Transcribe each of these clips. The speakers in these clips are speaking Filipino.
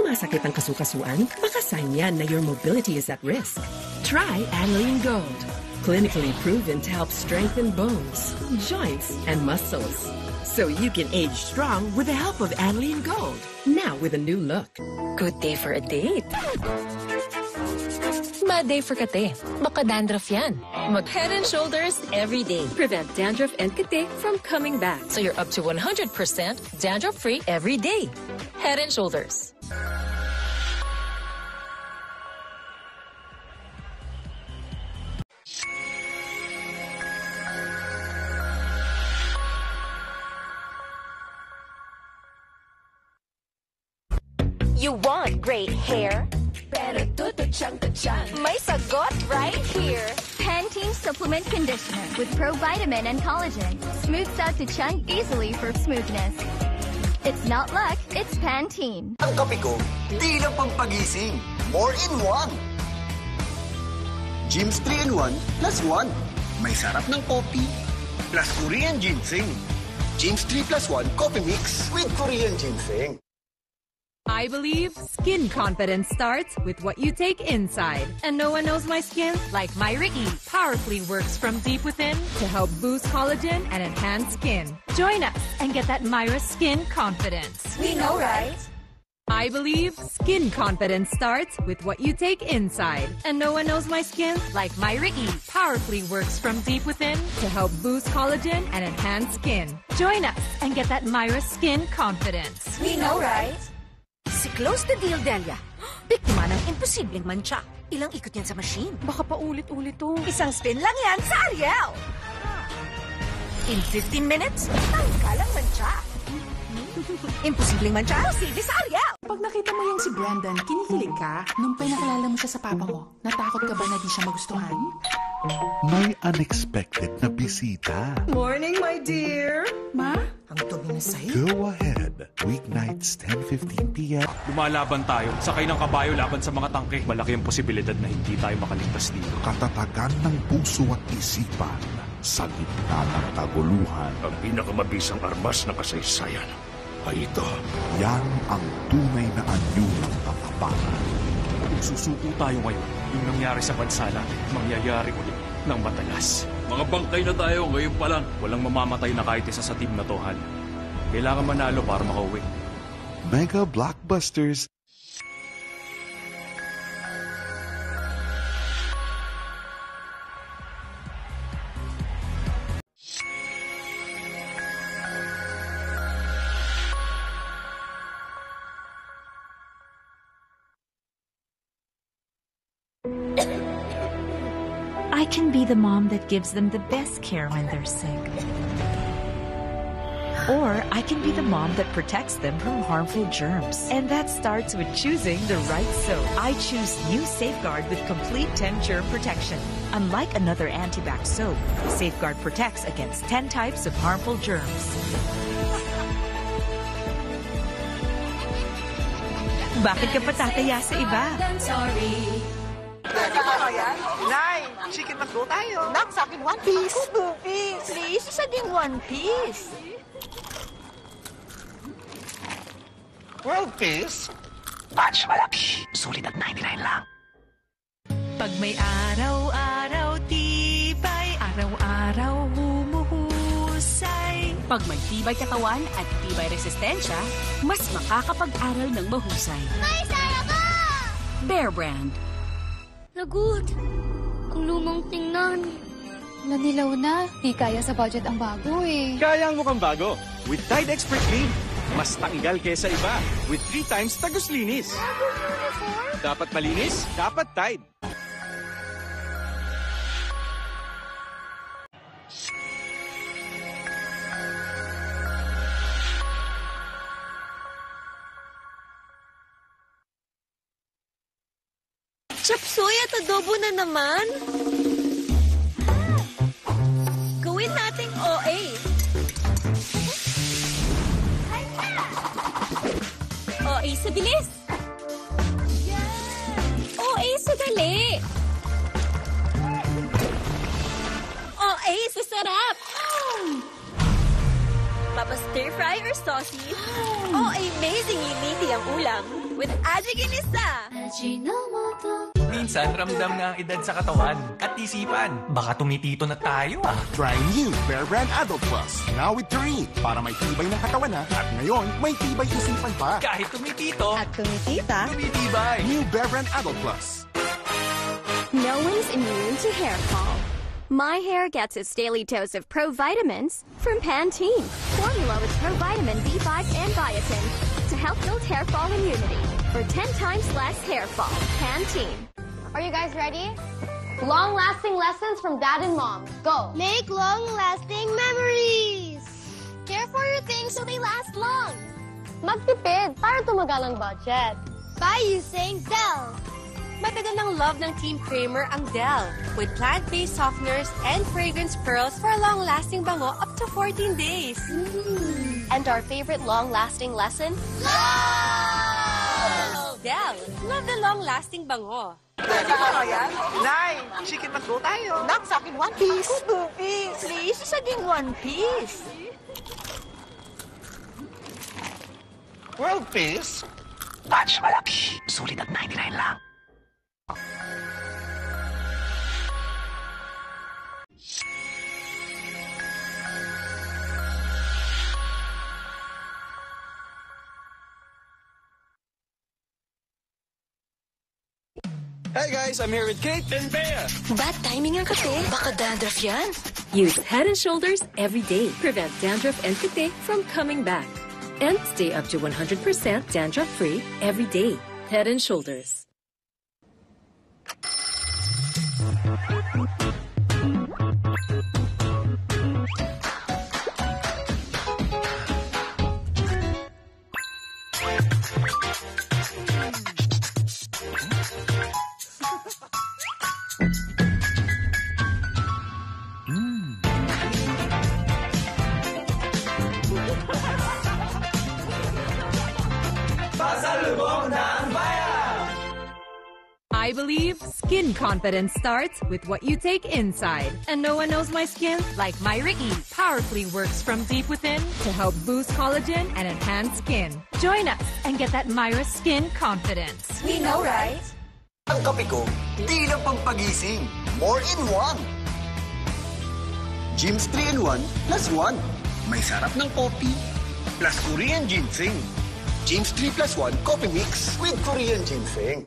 sumasakit ang kasukasuan, baka sign yan na your mobility is at risk. Try Aniline Gold. Clinically proven to help strengthen bones, joints, and muscles. So you can age strong with the help of Aniline Gold. Now with a new look. Good day for a date. Bad day for kate. Baka dandruff yan. Mag Head and Shoulders every day. Prevent dandruff and kate from coming back. So you're up to 100% dandruff-free every day. Head and Shoulders. You want great hair? Pero tutuchang-tuchang. May sagot right here. Pantene Supplement Conditioner with Provitamin and Collagen. Smooths out to chunk easily for smoothness. It's not luck, it's Pantene. Ang kape ko, di lang pampagising. More in one. Gyms 3-in-1 plus 1. May sarap ng kopi plus Korean ginseng. Gyms 3 plus 1 coffee mix with Korean ginseng. I believe skin confidence starts with what you take inside. And no one knows my skin like Myra E. Powerfully works from deep within to help boost collagen and enhance skin. Join us and get that Myra skin confidence. We know, right? I believe skin confidence starts with what you take inside. And no one knows my skin like Myra E. Powerfully works from deep within to help boost collagen and enhance skin. Join us and get that Myra skin confidence. We know, right? Si Close the Deal, Delia. Biktima ng imposibleng mancha. Ilang ikot yan sa machine. Baka pa ulit-ulit to. Isang spin lang yan sa Ariel. In 15 minutes, tanggal ang mancha. Imposibleng mancha, silbi sa Ariel. Pag nakita mo yung si Brandon, kinikilig ka? Nung pinakilala mo siya sa papa mo, natakot ka ba na di siya magustuhan? May unexpected na bisita. Morning, my dear. Ma? Ang dumi na sa'yo. Go ahead. Weeknights, 10:15 p.m. Lumalaban tayo. Sakay ng kabayo laban sa mga tangke. Malaki ang posibilidad na hindi tayo makaligtas dito. Katatagan ng puso at isipan sa gitna ng kaguluhan. Ang pinakamabisang armas na kasaysayan ay ito. Yan ang tunay na anyo ng katapangan. Kung susuko tayo ngayon, yung nangyari sa bansa natin, mangyayari ulit ng madalas. Mga bangkay na tayo ngayon pa lang. Walang mamamatay na kahit isa sa team na to, Hal. Kailangan manalo para makauwi. Mega Blockbusters. I can be the mom that gives them the best care when they're sick. Or I can be the mom that protects them from harmful germs. And that starts with choosing the right soap. I choose new Safeguard with complete 10 germ protection. Unlike another antibac soap, Safeguard protects against 10 types of harmful germs. Bakit ka patataya sa iba? Nay, chicken McDo tayo. Nak, sa akin 1 piece. 2 piece. Please, isa ding 1 piece. World peace? Batch malaki. Sulit at 99 lang. Pag may araw-araw tibay, araw-araw humuhusay. Pag may tibay katawan at tibay resistensya, mas makakapag-aral ng mahusay. May saya ka! Bear Brand. Lagot. Ang lumang tingnan. Nanilaw na. Di kaya sa budget ang bago eh. Kaya ang mukhang bago. With Tide Expert Clean. Mas tanggal kesa iba. With 3 times tagos linis. Dapat malinis, dapat Tide. Chapsoy at adobo na naman. Gawin nating OA. OA sa bilis. OA sa dali. OA sa sarap. stir-fry or saucy, o amazingly meaty ang ulam with Ajiginisa. Minsan, ramdam na ang edad sa katawan at isipan. Baka tumitito na tayo Try new Bear Brand Adult Plus. Now with Taurine. Para may tibay ng katawan na. At ngayon, may tibay isipan pa. Kahit tumitito At tumitita, tumitibay. New Bear Brand Adult Plus. No one's immune to hair fall. My hair gets its daily dose of provitamins from Pantene. Formula with provitamin B5 and biotin to help build hair fall immunity for 10 times less hair fall. Pantene. Are you guys ready? Long-lasting lessons from Dad and Mom. Go! Make long-lasting memories! Care for your things so they last long. Magtipid para tumagal ang budget. By using Dell. Matagal ng love ng Team Kramer ang Dell with plant-based softeners and fragrance pearls for a long-lasting bango up to 14 days. And our favorite long-lasting lesson? Love! Dell, love the long-lasting bango. Nay, chicken patlo tayo. Nak, sa akin one piece. Ako, 2 piece. Please, isaging 1 piece. World Peace? Batch malaki. Sulit at 99 lang. Hey guys, I'm here with Kate and Bea. Bad timing ang kate. Baka dandruff yan. Use Head & Shoulders every day. Prevent dandruff and kate from coming back. And stay up to 100% dandruff-free every day. Head & Shoulders. I believe skin confidence starts with what you take inside. And no one knows my skin like Myra E. Powerfully works from deep within to help boost collagen and enhance skin. Join us and get that Myra skin confidence. We know, right? Ang kape ko, di lang pampagising. More in one. Jim's 3-in-1 plus 1. May sarap ng coffee plus Korean ginseng. Jim's 3+1 coffee mix with Korean ginseng.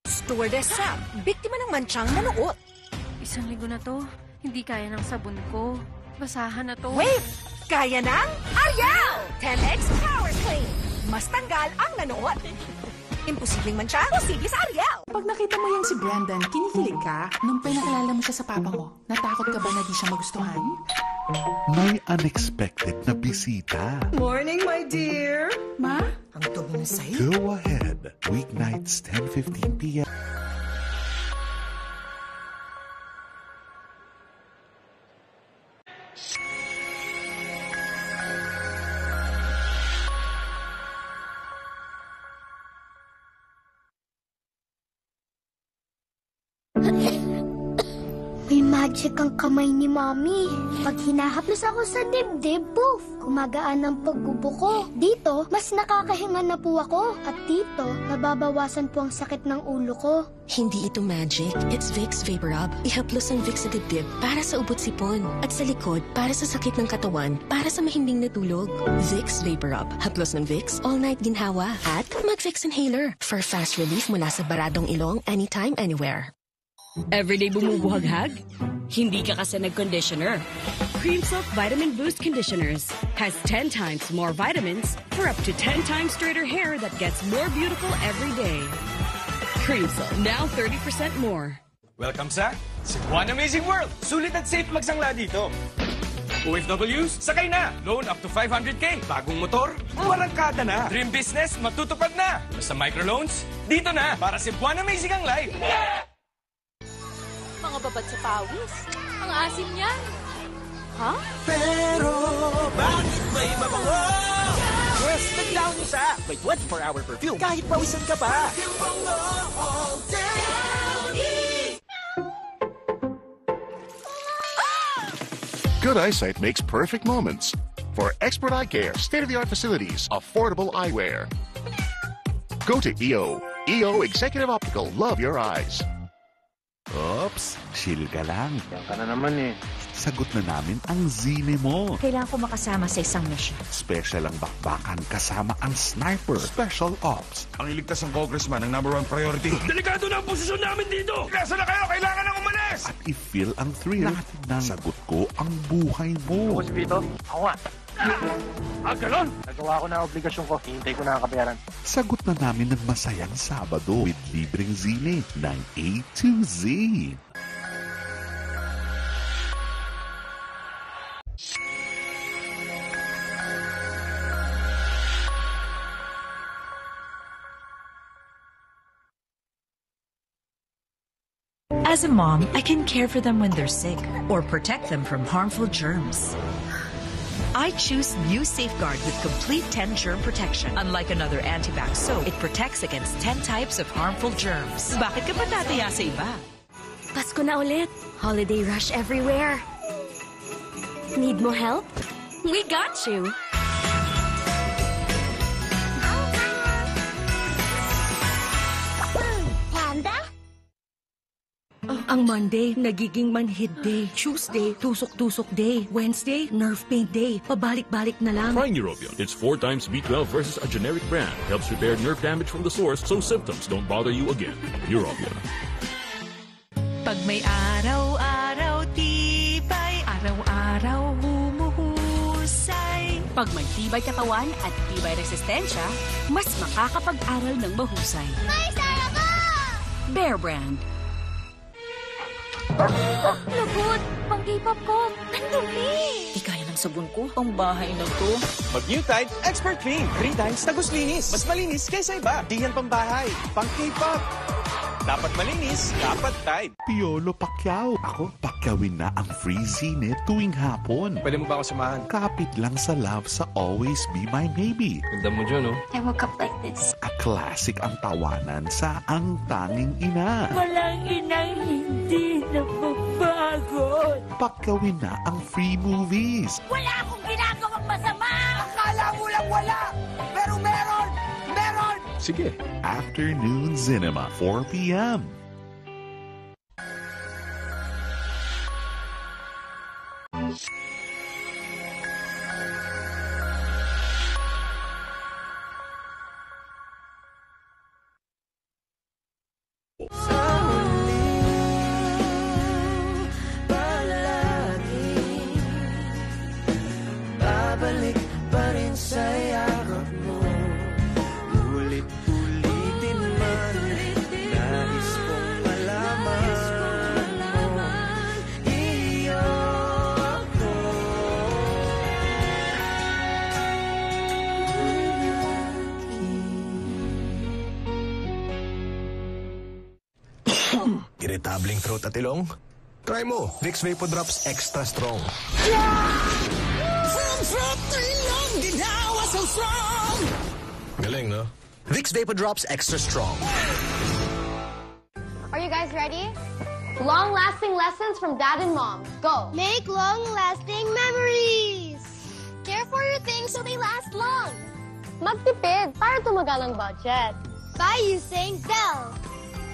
Stewardess Sam, biktima ng mansyang nanuot. Isang linggo na to, hindi kaya ng sabon ko. Basahan na to. Wait! Kaya ng Ariel! 10X Power Clean. Mas tanggal ang nanuot. Imposibleng mansya, posible sa Ariel. Pag nakita mo yan si Brandon, kinikilig ka? Nung pinakilala mo siya sa papa mo, natakot ka ba na di siya magustuhan? May unexpected na bisita. Morning, my dear. Ma? Ang tubo na sa'yo. Go ahead. Weeknights, 10:15 p.m. May magic ang kamay ni Mommy. Pag hinahaplos ako sa dibdib, poof, gumagaan ang pagbubuko. Dito, mas nakakahinga na po ako. At dito, nababawasan po ang sakit ng ulo ko. Hindi ito magic. It's Vicks Vapor Rub. Ihaplos ang Vicks sa dibdib para sa ubot sipon. At sa likod, para sa sakit ng katawan, para sa mahimbing na tulog. Vicks Vapor Rub. Haplos ng Vicks, all-night ginhawa. At mag-Vicks Inhaler for fast relief mula sa baradong ilong anytime, anywhere. Everyday bumubuhaghag? Hindi ka kasi nag-conditioner. Cream Silk Vitamin Boost Conditioners has 10 times more vitamins for up to 10 times straighter hair that gets more beautiful every day. Cream Silk, now 30% more. Welcome sa Cebuan Amazing World! Sulit at safe magsangla dito. OFWs, sakay na! Loan up to 500k. Bagong motor, warangkada na. Dream business, matutupad na. Basta microloans, dito na. Para Cebuan Amazing ang life. Yeah! Mga babad sa pawis. Ang asim niyan. Ha? Pero, bakit may mabango? Yes, nag-down isa. May 24-hour perfume kahit pawisan ka pa. Good eyesight makes perfect moments. For expert eye care, state-of-the-art facilities, affordable eyewear. Go to EO. EO Executive Optical. Love your eyes. Oops, chill ka lang. Yan ka na naman eh. Sagot na namin ang zine mo. Kailangan ko makasama sa isang mission. Special ang bakbakan kasama ang sniper. Special Ops. Ang iligtas ng congressman ang #1 priority. Delikado na ang posisyon namin dito! Nasa na kayo? Kailangan nang umalis! At i-feel ang thrill ng sagot ko ang buhay mo. Ako si Vito. Ako nga. Ganon? Nagawa ko na ang obligasyon ko. Hihintay ko na ang kabayaran. Sagot na namin ng masayang Sabado with libreng zine ng A to Z. As a mom, I can care for them when they're sick or protect them from harmful germs. I choose new Safeguard with complete 10 germ protection. Unlike another antibac soap, it protects against 10 types of harmful germs. Bakit ka pa tataya sa iba? Pasko na ulit. Holiday rush everywhere. Need mo help? We got you. Panda? Ang Monday, nagiging manhid day. Tuesday, tusok-tusok day. Wednesday, nerve pain day. Pabalik-balik na lang. Try Neurobion. It's 4 times B12 versus a generic brand. Helps repair nerve damage from the source so symptoms don't bother you again. Neurobion. Pag may araw-araw tibay, araw-araw humuhusay. Pag may tibay katawan at tibay resistensya, mas makakapag-aral ng mahusay. May sarap! Bear Brand. Lagot! Pang K-pop ko! Ang dumi! Di kaya ng sabon ko. Ang bahay na to. Mag-New Tide Expert Clean. 3 times tagos linis. Mas malinis kaysa iba. Di yan pambahay. Pang K-pop. Dapat malinis, dapat Tide. Piolo Pacquiao. Ako, pakyawin na ang free zine tuwing hapon. Pwede mo ba ako samahan? Kapit lang sa love sa Always Be My Maybe. Ganda mo dyan, oh. I woke up like this. A classic ang tawanan sa Ang Tanging Ina. Walang inang hindi napapagod. Pakyawin na ang free movies. Wala akong ginagawang masama! Akala mo lang wala! Pero meron! Meron! Sige, Afternoon Cinema, 4 p.m. Babalik pa rin sa yakap mo. Ulit-ulitin man, nais kong malaman mo. Iyo ako. Irritabling throat at ilong? Try mo, Vicks Vapor Drops Extra Strong. From throat to ilong, ginawa so strong! Galing, no? Vicks Vapor Drops Extra Strong. Are you guys ready? Long-lasting lessons from Dad and Mom. Go! Make long-lasting memories! Care for your things so they last long. Magtipid para tumagal ang budget. By using Dell.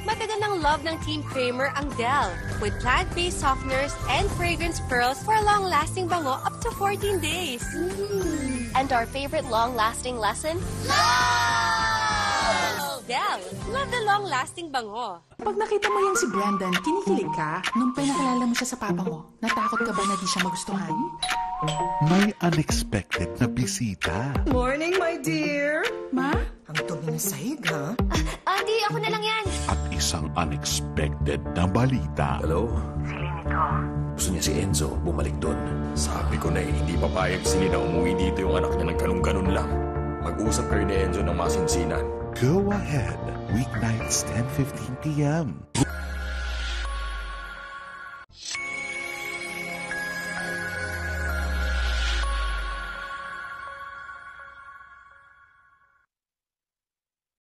Matagal ng love ng Team Kramer ang Dell with plant-based softeners and fragrance pearls for a long-lasting bango up to 14 days. And our favorite long-lasting lesson? Love! Dell, love the long-lasting bango. Pag nakita mo yung si Brandon, kinikilig ka? Nung pinakilala mo siya sa papa mo, natakot ka ba na di siya magustuhan? May unexpected na bisita. Morning, my dear. Ma? Ang dumi ng sahig, ha? Andy, ako na lang yan. At isang unexpected na balita. Hello? Si Linito. Gusto niya si Enzo bumalik doon. Sabi ko na hindi papayag si Lina umuwi dito yung anak niya ng ganun-ganun lang. Mag-usap kayo ni Enzo ng masinsinan. Go ahead. Weeknights 10:15 p.m.